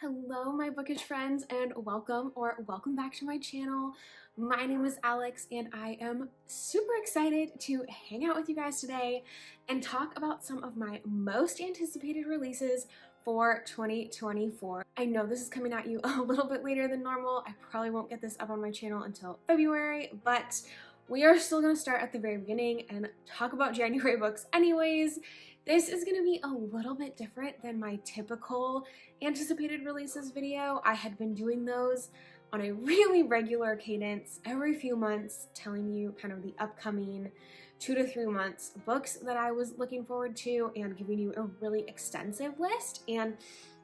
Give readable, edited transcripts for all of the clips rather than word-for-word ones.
Hello my bookish friends and welcome back to my channel. My name is Alex and I am super excited to hang out with you guys today and talk about some of my most anticipated releases for 2024. I know this is coming at you a little bit later than normal. I probably won't get this up on my channel until February, but we are still going to start at the very beginning and talk about January books anyways. This is going to be a little bit different than my typical anticipated releases video. I had been doing those on a really regular cadence every few months, telling you kind of the upcoming 2 to 3 months books that I was looking forward to and giving you a really extensive list. And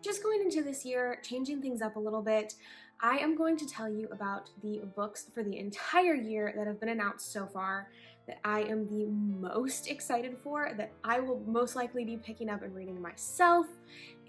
just going into this year, changing things up a little bit, I am going to tell you about the books for the entire year that have been announced so far that I am the most excited for, that I will most likely be picking up and reading myself,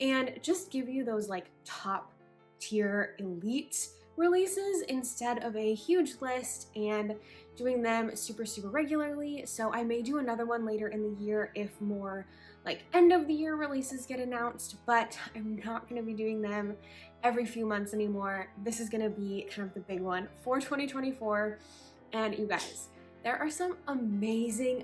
and just give you those like top tier elite releases instead of a huge list and doing them super regularly. So I may do another one later in the year if more like end of the year releases get announced, but I'm not going to be doing them every few months anymore. This is going to be kind of the big one for 2024. And you guys, there are some amazing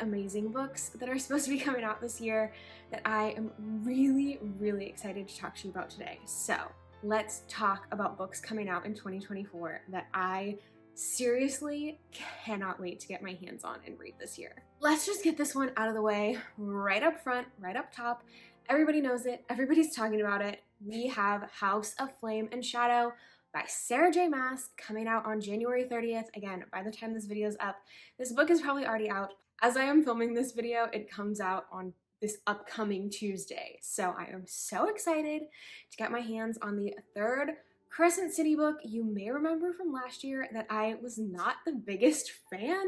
books that are supposed to be coming out this year that I am really excited to talk to you about today. So let's talk about books coming out in 2024 that I seriously cannot wait to get my hands on and read this year. Let's just get this one out of the way right up front, right up top. Everybody knows it. Everybody's talking about it. We have House of Flame and Shadow by Sarah J. Maas coming out on January 30th. Again, by the time this video is up, this book is probably already out. As I am filming this video, it comes out on this upcoming Tuesday. So I am so excited to get my hands on the third Crescent City book. You may remember from last year that I was not the biggest fan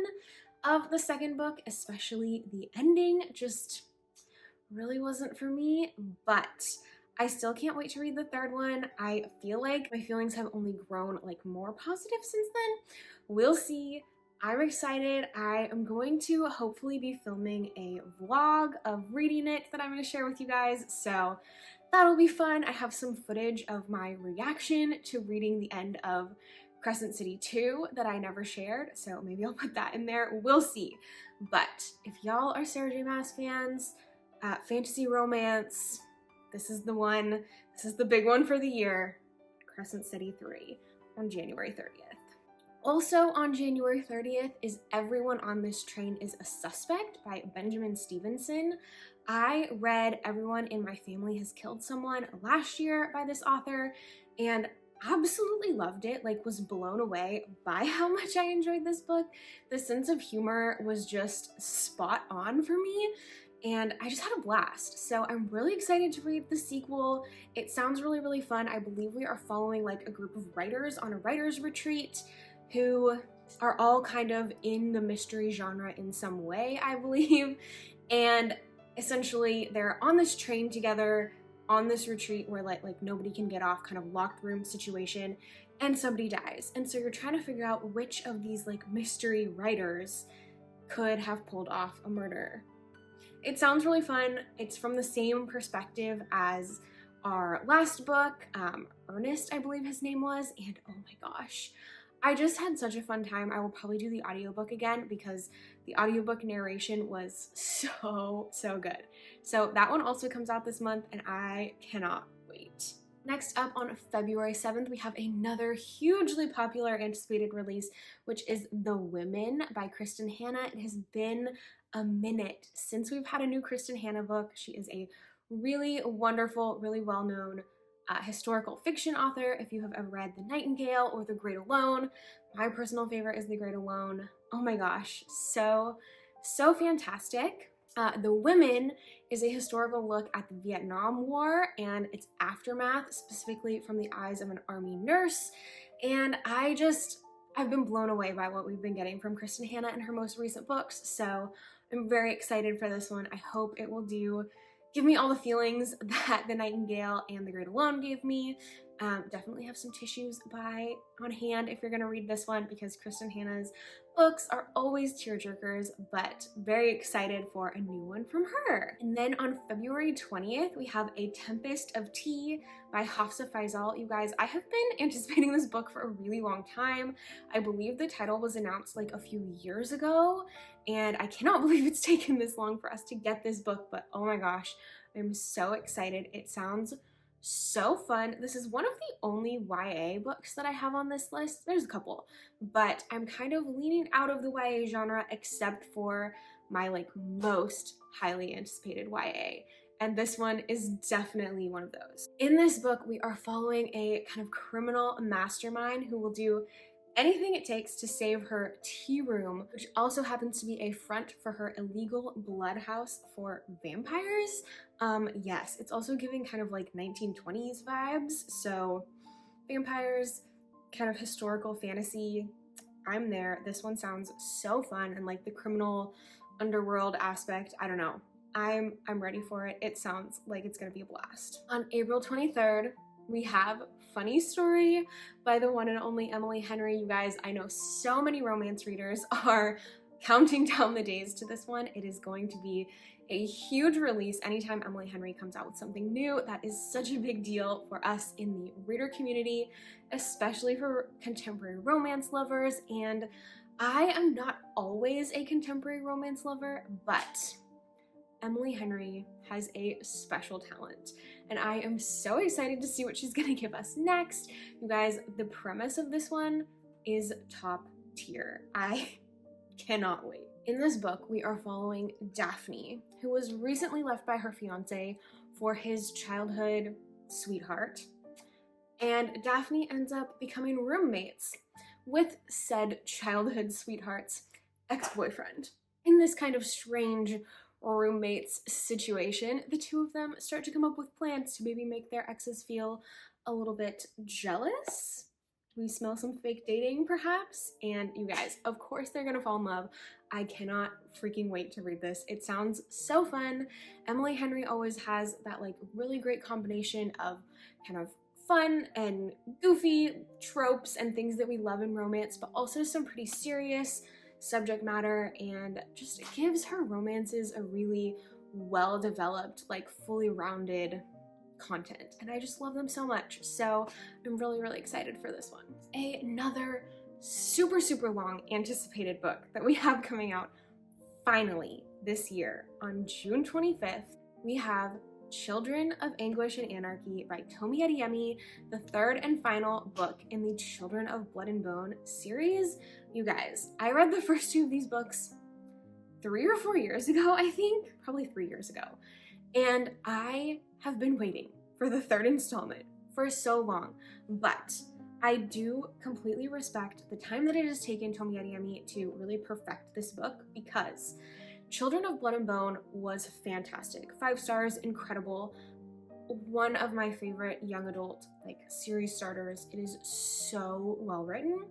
of the second book, especially the ending just really wasn't for me, but I still can't wait to read the third one. I feel like my feelings have only grown like more positive since then. We'll see. I'm excited. I am going to hopefully be filming a vlog of reading it that I'm going to share with you guys, so that'll be fun. I have some footage of my reaction to reading the end of Crescent City 2 that I never shared, so maybe I'll put that in there. We'll see. But if y'all are Sarah J. Maas fans, fantasy romance, this is the one. This is the big one for the year. Crescent City 3 on January 30th. Also on January 30th is Everyone on This Train is a Suspect by Benjamin Stevenson. I read Everyone in My Family Has Killed Someone last year by this author and absolutely loved it, like was blown away by how much I enjoyed this book. The sense of humor was just spot on for me and I just had a blast. So I'm really excited to read the sequel. It sounds really fun. I believe we are following like a group of writers on a writer's retreat who are all kind of in the mystery genre in some way, I believe. And essentially they're on this train together on this retreat where like nobody can get off, kind of locked room situation, and somebody dies. And so you're trying to figure out which of these like mystery writers could have pulled off a murder. It sounds really fun. It's from the same perspective as our last book, Ernest, I believe his name was, and oh my gosh, I just had such a fun time. I will probably do the audiobook again because the audiobook narration was so good. So that one also comes out this month and I cannot wait. Next up on February 7th, we have another hugely popular anticipated release, which is The Women by Kristin Hannah. It has been a minute since we've had a new Kristin Hannah book. She is a really wonderful, really well-known historical fiction author. If you have ever read The Nightingale or The Great Alone, my personal favorite is The Great Alone. Oh my gosh, so fantastic. The Women is a historical look at the Vietnam War and its aftermath, specifically from the eyes of an army nurse. And I've been blown away by what we've been getting from Kristin Hannah in her most recent books. So I'm very excited for this one. I hope it will give me all the feelings that The Nightingale and The Great Alone gave me. Definitely have some tissues on hand if you're gonna read this one, because Kristin Hannah's books are always tearjerkers, but very excited for a new one from her. And then on February 20th, we have A Tempest of Tea by Hafsa Faisal. You guys, I have been anticipating this book for a really long time. I believe the title was announced like a few years ago, and I cannot believe it's taken this long for us to get this book, but oh my gosh, I'm so excited. It sounds so fun. This is one of the only YA books that I have on this list. There's a couple, but I'm kind of leaning out of the YA genre except for my like most highly anticipated YA. And this one is definitely one of those. In this book, we are following a kind of criminal mastermind who will do anything it takes to save her tea room, which also happens to be a front for her illegal blood house for vampires. Yes, it's also giving kind of like 1920s vibes. So vampires, kind of historical fantasy, I'm there. This one sounds so fun, and like the criminal underworld aspect, I don't know. I'm ready for it. It sounds like it's gonna be a blast. On April 23rd, we have Funny Story by the one and only Emily Henry. You guys, I know so many romance readers are counting down the days to this one. It is going to be a huge release anytime Emily Henry comes out with something new. That is such a big deal for us in the reader community, especially for contemporary romance lovers. And I am not always a contemporary romance lover, but Emily Henry has a special talent, and I am so excited to see what she's gonna give us next. You guys, the premise of this one is top tier. I cannot wait. In this book, we are following Daphne, who was recently left by her fiance for his childhood sweetheart, and Daphne ends up becoming roommates with said childhood sweetheart's ex-boyfriend. In this kind of strange roommates situation, the two of them start to come up with plans to maybe make their exes feel a little bit jealous. We smell some fake dating perhaps, and you guys, of course they're gonna fall in love. I cannot freaking wait to read this. It sounds so fun. Emily Henry always has that like really great combination of kind of fun and goofy tropes and things that we love in romance, but also some pretty serious subject matter, and just gives her romances a really well-developed, like fully rounded content, and I just love them so much. So I'm really excited for this one. Another super long anticipated book that we have coming out finally this year on June 25th, we have Children of Anguish and Anarchy by Tomi Adeyemi, the third and final book in the Children of Blood and Bone series. You guys, I read the first two of these books 3 or 4 years ago, I think, probably 3 years ago. And I have been waiting for the third installment for so long, but I do completely respect the time that it has taken Tomi Adeyemi to really perfect this book, because Children of Blood and Bone was fantastic. 5 stars, incredible. One of my favorite young adult like series starters. It is so well written.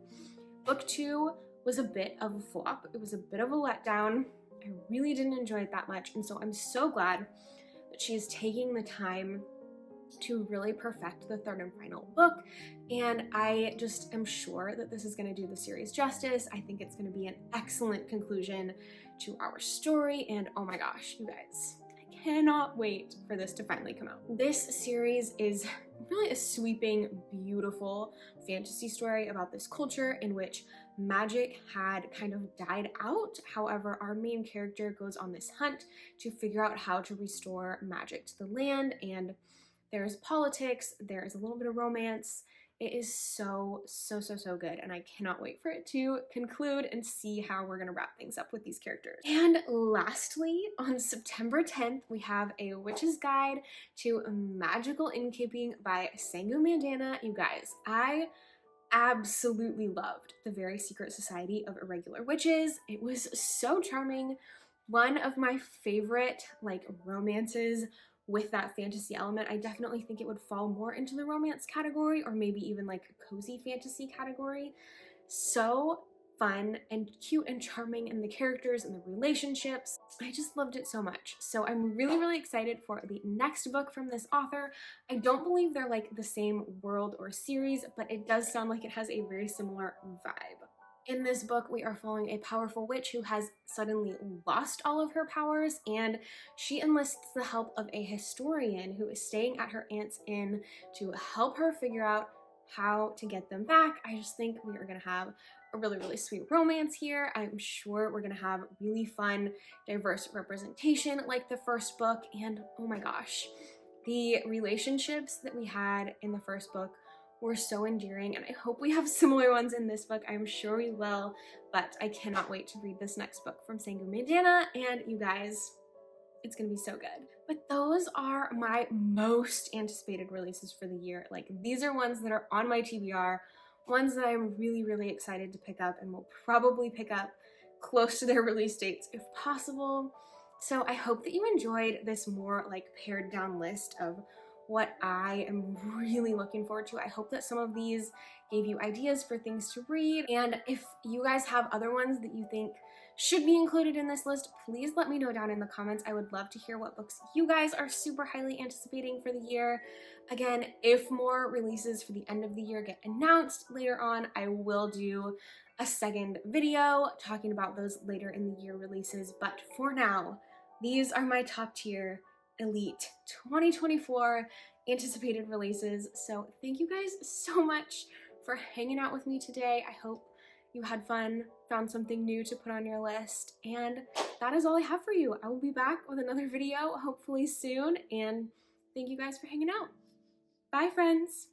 Book 2 was a bit of a flop. It was a bit of a letdown. I really didn't enjoy it that much, and so I'm so glad that she is taking the time to really perfect the third and final book, and I just am sure that this is going to do the series justice. I think it's going to be an excellent conclusion to our story, and oh my gosh, you guys, I cannot wait for this to finally come out. This series is really a sweeping, beautiful fantasy story about this culture in which magic had kind of died out. However, our main character goes on this hunt to figure out how to restore magic to the land, and there's politics, there is a little bit of romance. It is so good, and I cannot wait for it to conclude and see how we're gonna wrap things up with these characters. And lastly, on September 10th, we have A Witch's Guide to Magical Innkeeping by Sangu Mandana. You guys, I absolutely loved The Very Secret Society of Irregular Witches. It was so charming. One of my favorite like romances with that fantasy element. I definitely think it would fall more into the romance category, or maybe even like a cozy fantasy category. So fun and cute and charming, and the characters and the relationships. I just loved it so much. So I'm really excited for the next book from this author. I don't believe they're like the same world or series, but it does sound like it has a very similar vibe. In this book, we are following a powerful witch who has suddenly lost all of her powers, and she enlists the help of a historian who is staying at her aunt's inn to help her figure out how to get them back. I just think we are gonna have a really sweet romance here. I'm sure we're gonna have really fun, diverse representation like the first book, and oh my gosh, the relationships that we had in the first book were so endearing, and I hope we have similar ones in this book. I'm sure we will, but I cannot wait to read this next book from Sangumidana, and you guys, it's gonna be so good. But those are my most anticipated releases for the year. Like, these are ones that are on my TBR, ones that I'm really excited to pick up, and will probably pick up close to their release dates if possible. So I hope that you enjoyed this more like pared down list of what I am really looking forward to. I hope that some of these gave you ideas for things to read, and if you guys have other ones that you think should be included in this list, please let me know down in the comments. I would love to hear what books you guys are super highly anticipating for the year. Again, if more releases for the end of the year get announced later on, I will do a second video talking about those later in the year releases, but for now, these are my top tier elite 2024 anticipated releases. So thank you guys so much for hanging out with me today. I hope you had fun, found something new to put on your list, and that is all I have for you. I will be back with another video hopefully soon, and thank you guys for hanging out. Bye, friends.